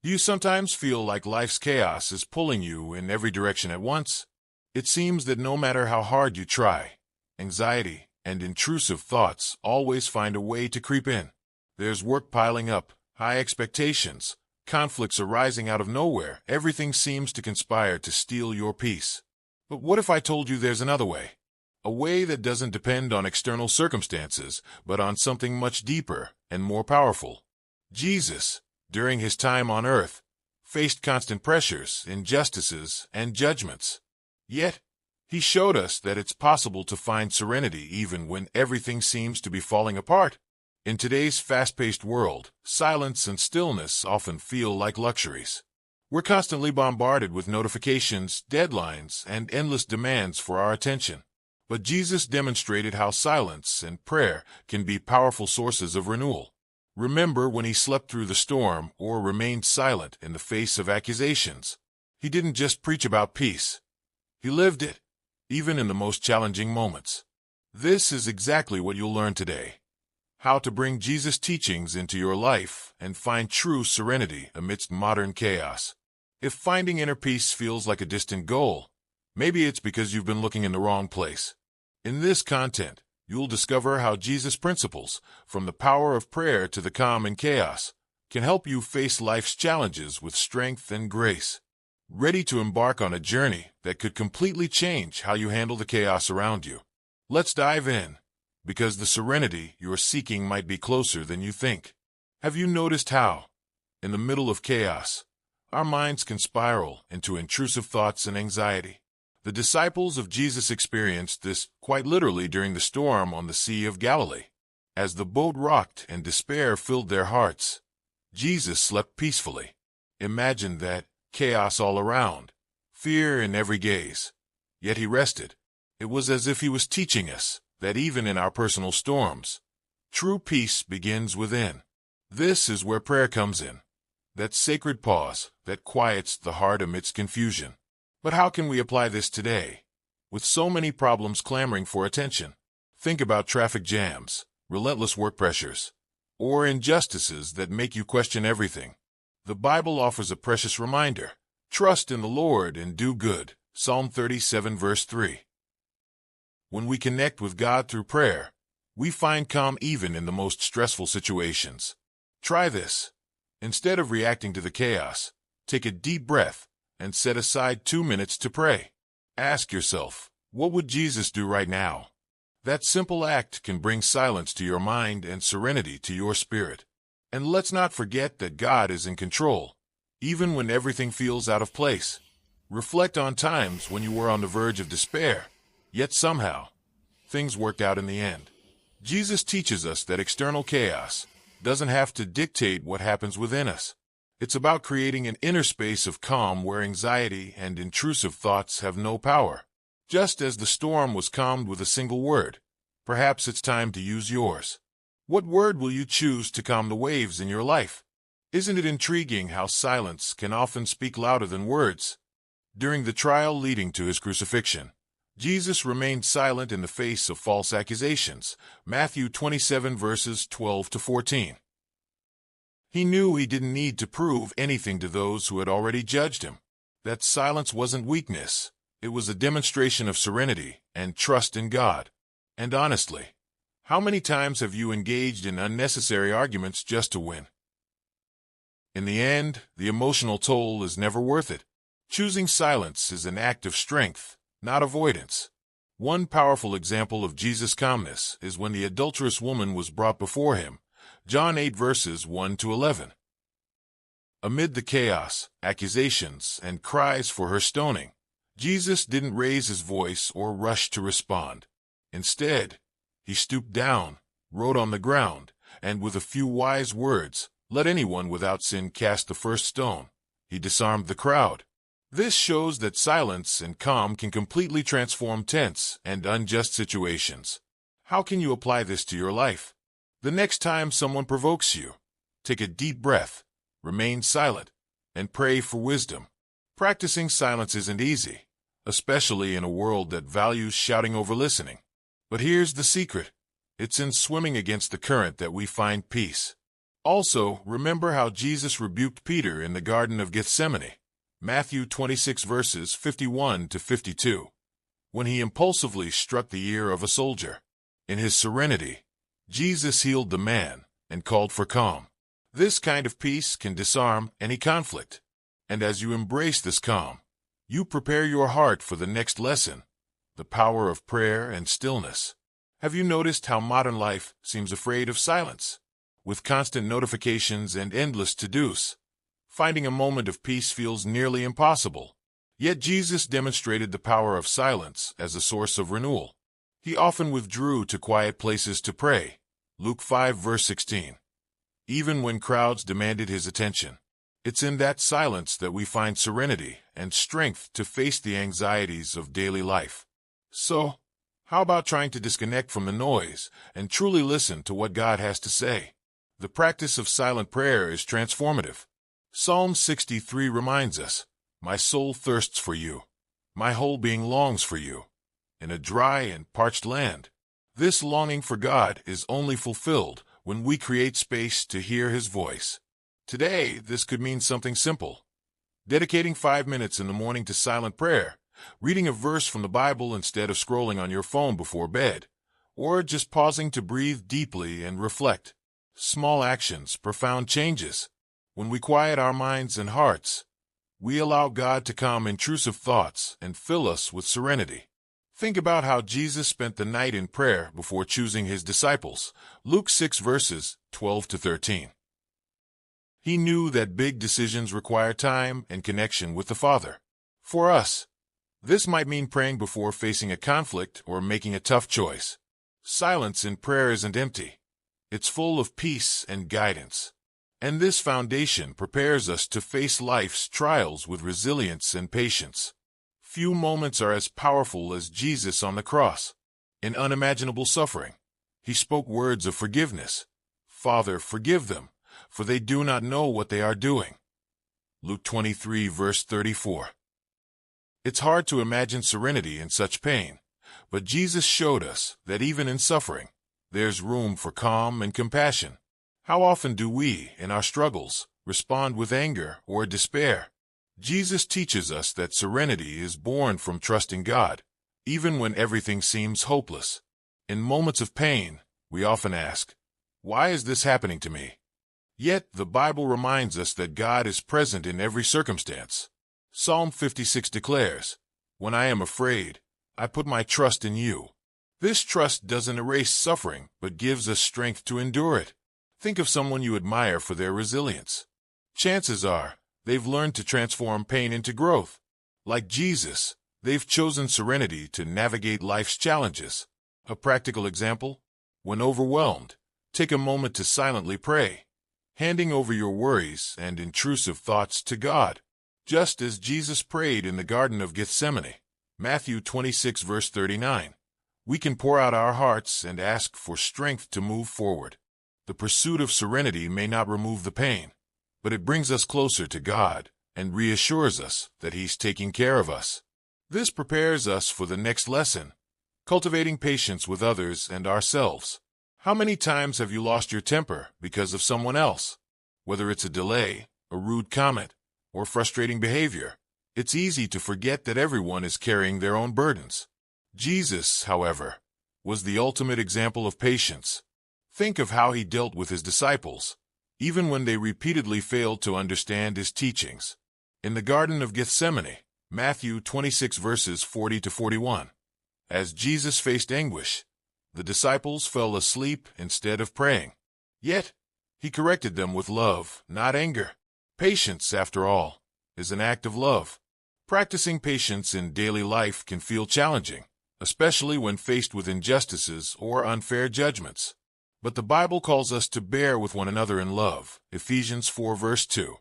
Do you sometimes feel like life's chaos is pulling you in every direction at once? It seems that no matter how hard you try, anxiety and intrusive thoughts always find a way to creep in. There's work piling up, high expectations, conflicts arising out of nowhere. Everything seems to conspire to steal your peace. But what if I told you there's another way? A way that doesn't depend on external circumstances, but on something much deeper and more powerful. Jesus, during his time on earth, faced constant pressures, injustices, and judgments. Yet, he showed us that it's possible to find serenity even when everything seems to be falling apart. In today's fast-paced world, silence and stillness often feel like luxuries. We're constantly bombarded with notifications, deadlines, and endless demands for our attention. But Jesus demonstrated how silence and prayer can be powerful sources of renewal. Remember when he slept through the storm or remained silent in the face of accusations? He didn't just preach about peace. He lived it, even in the most challenging moments. This is exactly what you'll learn today. How to bring Jesus' teachings into your life and find true serenity amidst modern chaos. If finding inner peace feels like a distant goal, maybe it's because you've been looking in the wrong place. In this content, you'll discover how Jesus' principles, from the power of prayer to the calm in chaos, can help you face life's challenges with strength and grace. Ready to embark on a journey that could completely change how you handle the chaos around you? Let's dive in, because the serenity you're seeking might be closer than you think. Have you noticed how, in the middle of chaos, our minds can spiral into intrusive thoughts and anxiety? The disciples of Jesus experienced this quite literally during the storm on the Sea of Galilee. As the boat rocked and despair filled their hearts, Jesus slept peacefully. Imagine that, chaos all around, fear in every gaze. Yet he rested. It was as if he was teaching us that even in our personal storms, true peace begins within. This is where prayer comes in. That sacred pause that quiets the heart amidst confusion. But how can we apply this today? With so many problems clamoring for attention. Think about traffic jams, relentless work pressures, or injustices that make you question everything. The Bible offers a precious reminder. Trust in the Lord and do good. Psalm 37 verse 3. When we connect with God through prayer, we find calm even in the most stressful situations. Try this. Instead of reacting to the chaos, take a deep breath and set aside 2 minutes to pray. Ask yourself, what would Jesus do right now? That simple act can bring silence to your mind and serenity to your spirit. And let's not forget that God is in control, even when everything feels out of place. Reflect on times when you were on the verge of despair, yet somehow, things worked out in the end. Jesus teaches us that external chaos doesn't have to dictate what happens within us. It's about creating an inner space of calm where anxiety and intrusive thoughts have no power. Just as the storm was calmed with a single word, perhaps it's time to use yours. What word will you choose to calm the waves in your life? Isn't it intriguing how silence can often speak louder than words? During the trial leading to his crucifixion, Jesus remained silent in the face of false accusations. Matthew 27 verses 12 to 14. He knew he didn't need to prove anything to those who had already judged him. That silence wasn't weakness. It was a demonstration of serenity and trust in God. And honestly, how many times have you engaged in unnecessary arguments just to win? In the end, the emotional toll is never worth it. Choosing silence is an act of strength, not avoidance. One powerful example of Jesus' calmness is when the adulterous woman was brought before him. John 8 verses 1 to 11. Amid the chaos, accusations, and cries for her stoning, Jesus didn't raise his voice or rush to respond. Instead, he stooped down, wrote on the ground, and with a few wise words, "Let anyone without sin cast the first stone," he disarmed the crowd. This shows that silence and calm can completely transform tense and unjust situations. How can you apply this to your life? The next time someone provokes you, take a deep breath, remain silent, and pray for wisdom. Practicing silence isn't easy, especially in a world that values shouting over listening. But here's the secret. It's in swimming against the current that we find peace. Also, remember how Jesus rebuked Peter in the Garden of Gethsemane, Matthew 26 verses 51 to 52, when he impulsively struck the ear of a soldier. In his serenity, Jesus healed the man and called for calm. This kind of peace can disarm any conflict. And as you embrace this calm, you prepare your heart for the next lesson, the power of prayer and stillness. Have you noticed how modern life seems afraid of silence? With constant notifications and endless to-dos, finding a moment of peace feels nearly impossible. Yet Jesus demonstrated the power of silence as a source of renewal. He often withdrew to quiet places to pray, Luke 5 verse 16, even when crowds demanded his attention. It's in that silence that we find serenity and strength to face the anxieties of daily life. So, how about trying to disconnect from the noise and truly listen to what God has to say? The practice of silent prayer is transformative. Psalm 63 reminds us, "My soul thirsts for you. My whole being longs for you, in a dry and parched land." This longing for God is only fulfilled when we create space to hear His voice. Today, this could mean something simple. Dedicating 5 minutes in the morning to silent prayer, reading a verse from the Bible instead of scrolling on your phone before bed, or just pausing to breathe deeply and reflect. Small actions, profound changes. When we quiet our minds and hearts, we allow God to calm intrusive thoughts and fill us with serenity. Think about how Jesus spent the night in prayer before choosing his disciples, Luke 6 verses 12 to 13. He knew that big decisions require time and connection with the Father. For us, this might mean praying before facing a conflict or making a tough choice. Silence in prayer isn't empty. It's full of peace and guidance. And this foundation prepares us to face life's trials with resilience and patience. Few moments are as powerful as Jesus on the cross. In unimaginable suffering, he spoke words of forgiveness. "Father, forgive them, for they do not know what they are doing." Luke 23 verse 34. It's hard to imagine serenity in such pain, but Jesus showed us that even in suffering, there's room for calm and compassion. How often do we, in our struggles, respond with anger or despair? Jesus teaches us that serenity is born from trusting God, even when everything seems hopeless. In moments of pain, we often ask, "Why is this happening to me?" Yet the Bible reminds us that God is present in every circumstance. Psalm 56 declares, "When I am afraid, I put my trust in you." This trust doesn't erase suffering, but gives us strength to endure it. Think of someone you admire for their resilience. Chances are, they've learned to transform pain into growth. Like Jesus, they've chosen serenity to navigate life's challenges. A practical example? When overwhelmed, take a moment to silently pray, handing over your worries and intrusive thoughts to God. Just as Jesus prayed in the Garden of Gethsemane, Matthew 26 verse 39, we can pour out our hearts and ask for strength to move forward. The pursuit of serenity may not remove the pain, but it brings us closer to God and reassures us that He's taking care of us. This prepares us for the next lesson, cultivating patience with others and ourselves. How many times have you lost your temper because of someone else? Whether it's a delay, a rude comment, or frustrating behavior, it's easy to forget that everyone is carrying their own burdens. Jesus, however, was the ultimate example of patience. Think of how he dealt with his disciples, even when they repeatedly failed to understand his teachings. In the Garden of Gethsemane, Matthew 26 verses 40 to 41, as Jesus faced anguish, the disciples fell asleep instead of praying. Yet, he corrected them with love, not anger. Patience, after all, is an act of love. Practicing patience in daily life can feel challenging, especially when faced with injustices or unfair judgments. But the Bible calls us to bear with one another in love, Ephesians 4 verse 2.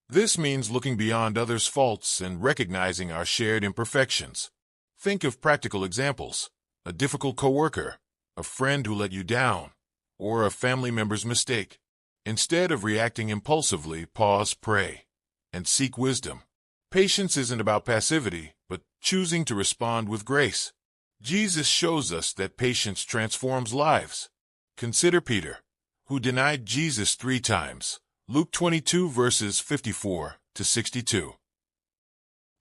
This means looking beyond others' faults and recognizing our shared imperfections. Think of practical examples: a difficult coworker, a friend who let you down, or a family member's mistake. Instead of reacting impulsively, pause, pray, and seek wisdom. Patience isn't about passivity, but choosing to respond with grace. Jesus shows us that patience transforms lives. Consider Peter, who denied Jesus 3 times. Luke 22 verses 54 to 62.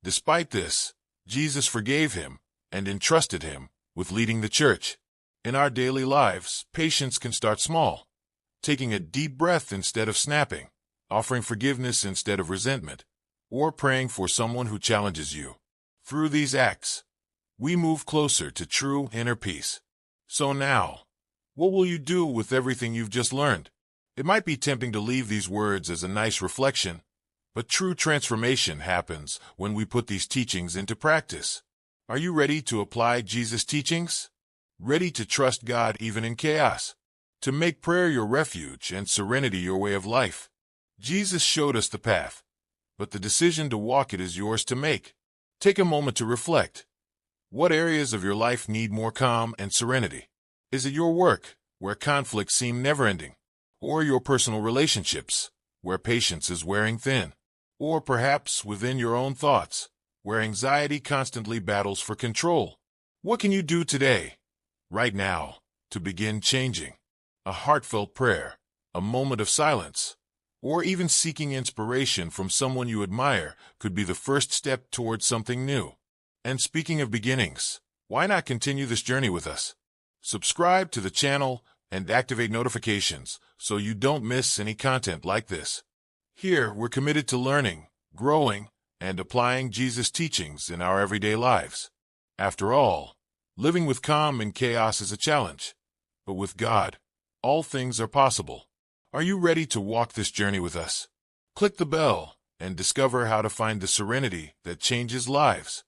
Despite this, Jesus forgave him and entrusted him with leading the church. In our daily lives, patience can start small, taking a deep breath instead of snapping, offering forgiveness instead of resentment, or praying for someone who challenges you. Through these acts, we move closer to true inner peace. So now, what will you do with everything you've just learned? It might be tempting to leave these words as a nice reflection, but true transformation happens when we put these teachings into practice. Are you ready to apply Jesus' teachings? Ready to trust God even in chaos? To make prayer your refuge and serenity your way of life? Jesus showed us the path, but the decision to walk it is yours to make. Take a moment to reflect. What areas of your life need more calm and serenity? Is it your work, where conflicts seem never-ending? Or your personal relationships, where patience is wearing thin? Or perhaps within your own thoughts, where anxiety constantly battles for control? What can you do today, right now, to begin changing? A heartfelt prayer, a moment of silence, or even seeking inspiration from someone you admire could be the first step towards something new. And speaking of beginnings, why not continue this journey with us? Subscribe to the channel and activate notifications so you don't miss any content like this. Here, we're committed to learning, growing, and applying Jesus' teachings in our everyday lives. After all, living with calm in chaos is a challenge, but with God, all things are possible. Are you ready to walk this journey with us? Click the bell and discover how to find the serenity that changes lives.